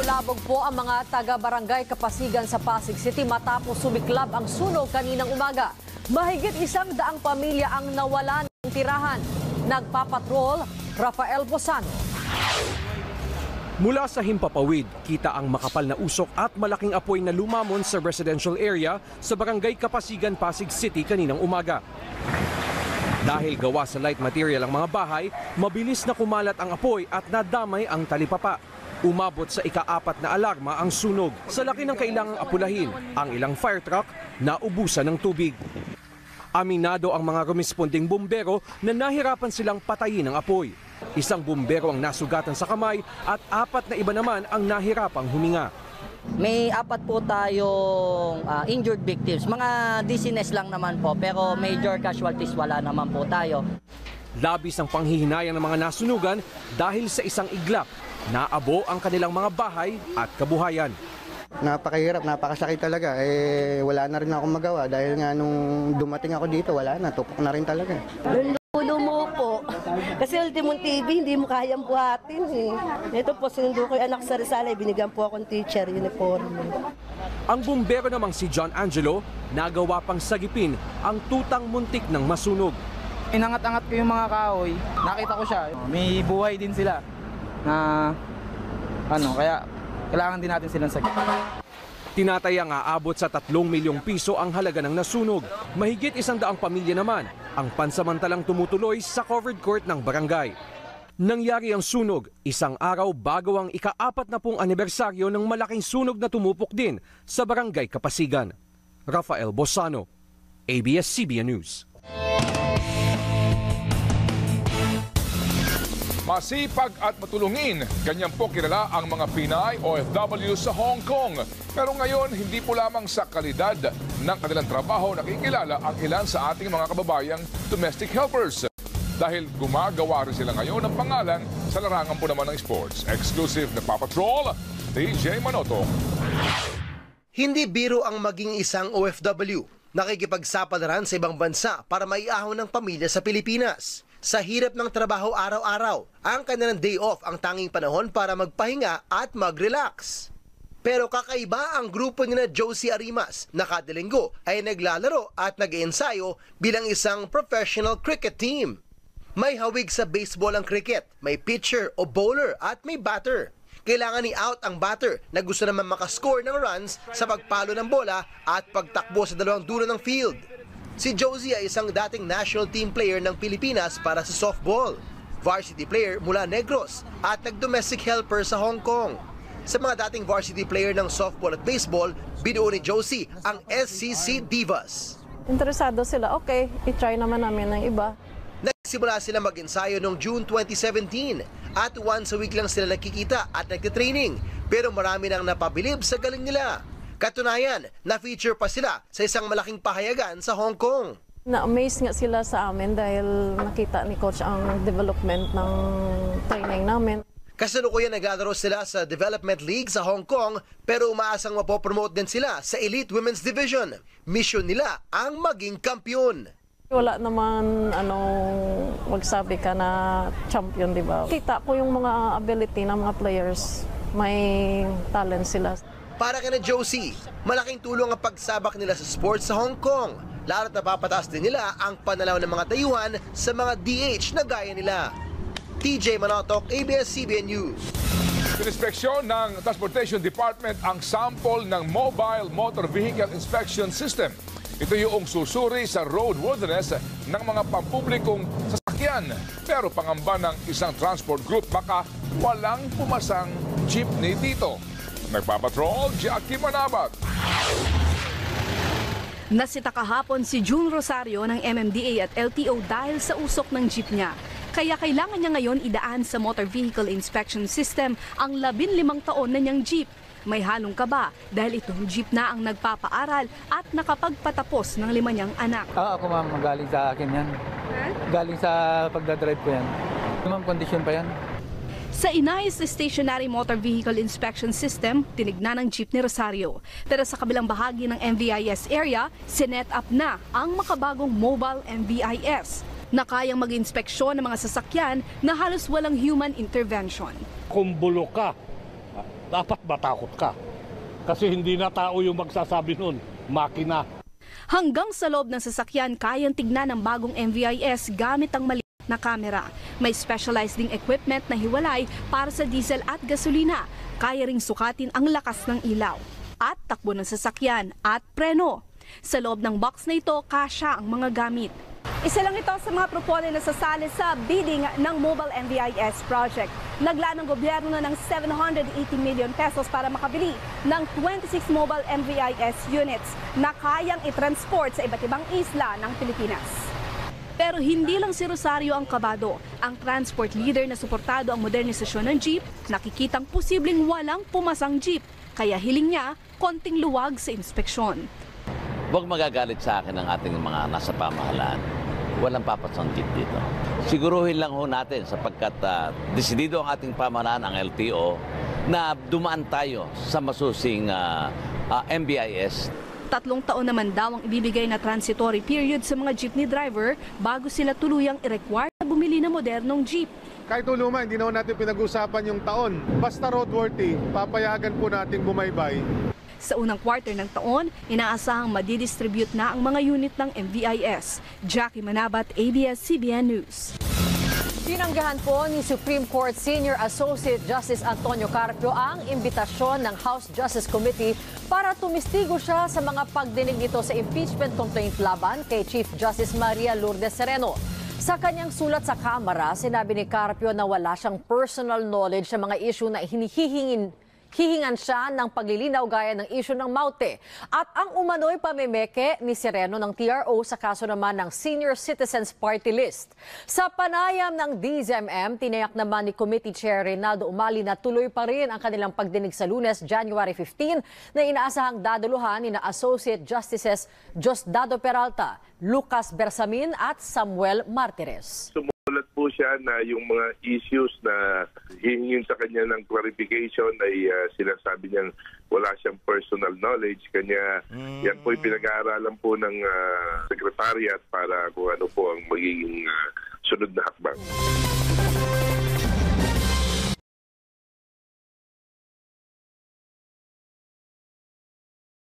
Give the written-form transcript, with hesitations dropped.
Nalulabog po ang mga taga-barangay Kapasigan sa Pasig City matapos sumiklab ang sunog kaninang umaga. Mahigit 100 pamilya ang nawalan ng tirahan. Nagpapatrol, Rafael Bosano. Mula sa himpapawid, kita ang makapal na usok at malaking apoy na lumamon sa residential area sa barangay Kapasigan, Pasig City kaninang umaga. Dahil gawa sa light material ang mga bahay, mabilis na kumalat ang apoy at nadamay ang talipapa. Umabot sa ika-4 na alarma ang sunog. Sa laki ng kailangang apulahin, ang ilang fire truck na ubusan ng tubig. Aminado ang mga rumisponding bumbero na nahirapan silang patayin ang apoy. Isang bumbero ang nasugatan sa kamay at 4 na iba naman ang nahirapang huminga. May 4 po tayong injured victims. Mga dizziness lang naman po, pero major casualties wala naman po tayo. Labis ang panghihinayang ng mga nasunugan dahil sa isang iglap. Naabo ang kanilang mga bahay at kabuhayan. Napakahirap, napakasakit talaga. Wala na rin akong magawa dahil nga nung dumating ako dito, wala na, tupok na rin talaga. Lulo mo po. Kasi Ultimong TV, hindi mo kayang buhatin eh. Ito po, sinundo ko yung anak sa Rizal, binigyan po akong teacher uniform. Ang bumbero namang si John Angelo, nagawa pang sagipin ang tutang muntik ng masunog. Inangat-angat ko yung mga kahoy, nakita ko siya. May buhay din sila na kaya kailangan din natin silang sagip. Tinatayang aabot sa 3 milyong piso ang halaga ng nasunog. Mahigit 100 pamilya naman ang pansamantalang tumutuloy sa covered court ng barangay. Nangyari ang sunog isang araw bago ang ika-40 anibersaryo ng malaking sunog na tumupok din sa barangay Kapasigan. Rafael Bosano, ABS-CBN News. Masipag at matulungin, ganyan po kilala ang mga Pinay OFW sa Hong Kong. Pero ngayon, hindi po lamang sa kalidad ng kanilang trabaho nakikilala ang ilan sa ating mga kababayang domestic helpers. Dahil gumagawa rin sila ngayon ng pangalan sa larangan po naman ng sports. Exclusive na Papatrol, DJ Manotong. Hindi biro ang maging isang OFW. Nakikipagsapalaran sa ibang bansa para maiahon ng pamilya sa Pilipinas. Sa hirap ng trabaho araw-araw, ang kanilang day off ang tanging panahon para magpahinga at mag-relax. Pero kakaiba ang grupo ni na Josie Arimas na kada linggo ay naglalaro at nag-ensayo bilang isang professional cricket team. May hawig sa baseball ang cricket, may pitcher o bowler at may batter. Kailangan i-out ang batter na gusto naman makascore ng runs sa pagpalo ng bola at pagtakbo sa dalawang dulo ng field. Si Josie ay isang dating national team player ng Pilipinas para sa softball, varsity player mula Negros at nag-domestic helper sa Hong Kong. Sa mga dating varsity player ng softball at baseball, binuo ni Josie ang SCC Divas. Interesado sila, okay, i-try naman namin ng iba. Nagsimula sila mag-ensayo noong June 2017 at once a week lang sila nakikita at nagtitraining, pero marami nang napabilib sa galing nila. Katunayan, na-feature pa sila sa isang malaking pahayagan sa Hong Kong. Na-amaze nga sila sa amin dahil nakita ni Coach ang development ng training namin. Kasalukuyan naglalaro sila sa Development League sa Hong Kong pero umaasang mapopromote din sila sa Elite Women's Division. Mission nila ang maging kampiyon. Wala naman magsabi ka na champion, di ba? Kita ko yung mga ability ng mga players. May talent sila. Para kina Josie, malaking tulong ang pagsabak nila sa sports sa Hong Kong. Lalo't napapataas din nila ang pananaw ng mga dayuhan sa mga DH na gaya nila. TJ Manotok, ABS-CBN News. Pinispeksyon ng Transportation Department ang sample ng Mobile Motor Vehicle Inspection System. Ito yung susuri sa roadworthiness ng mga pampublikong sasakyan. Pero pangamba ng isang transport group, baka walang pumasang jeepney dito. Nagpapatrol, Jackie Manabat. Nasita kahapon si June Rosario ng MMDA at LTO dahil sa usok ng jeep niya. Kaya kailangan niya ngayon idaan sa Motor Vehicle Inspection System ang 15 taon na niyang jeep. May halong kaba dahil itong jeep na ang nagpapaaral at nakapagpatapos ng 5 niyang anak. Ako ma'am, galing sa akin yan. Galing sa pagdadrive ko yan. Ma'am, kondisyon pa yan. Sa inayos na Stationary Motor Vehicle Inspection System, tinignan ng jeep ni Rosario. Pero sa kabilang bahagi ng MVIS area, sinet up na ang makabagong mobile MVIS na kayang mag-inspeksyon ng mga sasakyan na halos walang human intervention. Kung bulok ka, dapat matakot ka. Kasi hindi na tao yung magsasabi nun, makina. Hanggang sa loob ng sasakyan, kayang tignan ng bagong MVIS gamit ang maliit na kamera. May specialized ding equipment na hiwalay para sa diesel at gasolina. Kaya ring sukatin ang lakas ng ilaw at takbo ng sasakyan at preno. Sa loob ng box na ito, kasya ang mga gamit. Isa lang ito sa mga propone na sasali sa bidding ng Mobile MVIS project. Naglaan ng gobyerno na ng 780 million pesos para makabili ng 26 mobile MVIS units na kayang i-transport sa iba't ibang isla ng Pilipinas. Pero hindi lang si Rosario ang kabado. Ang transport leader na suportado ang modernisasyon ng jeep, nakikitang posibleng walang pumasang jeep. Kaya hiling niya, konting luwag sa inspeksyon. Huwag magagalit sa akin ang ating mga nasa pamahalaan. Walang papasang jeep dito. Siguruhin lang ho natin sapagkat desidido ang ating pamahalaan, ang LTO, na dumaan tayo sa masusing MVIS. 3 taon naman daw ang ibibigay na transitory period sa mga jeepney driver bago sila tuluyang i-require na bumili ng modernong jeep. Kahit luma, hindi naman natin pinag-usapan yung taon. Basta roadworthy, papayagan po natin bumaybay. Sa unang quarter ng taon, inaasahang madidistribute na ang mga unit ng MVIS. Jackie Manabat, ABS-CBN News. Tinanggahan po ni Supreme Court Senior Associate Justice Antonio Carpio ang imbitasyon ng House Justice Committee para tumistigo siya sa mga pagdinig nito sa impeachment complaint laban kay Chief Justice Maria Lourdes Sereno. Sa kanyang sulat sa Kamara, sinabi ni Carpio na wala siyang personal knowledge sa mga issue na hihingan siya ng paglilinaw gaya ng issue ng Maute at ang umano'y pamimeke ni Sereno ng TRO sa kaso naman ng Senior Citizens Party List. Sa panayam ng DZMM, tinayak naman ni Committee Chair Reynaldo Umali na tuloy pa rin ang kanilang pagdinig sa Lunes, January 15 na inaasahang daduluhan ni na Associate Justices Diosdado Peralta, Lucas Bersamin at Samuel Martires. Sumulat po siya na yung mga issues na hihingin sa kanya ng clarification ay sinasabi niyang wala siyang personal knowledge. Kanya yan po pinag-aaralan po ng Secretariat para kung ano po ang magiging sunod na hakbang.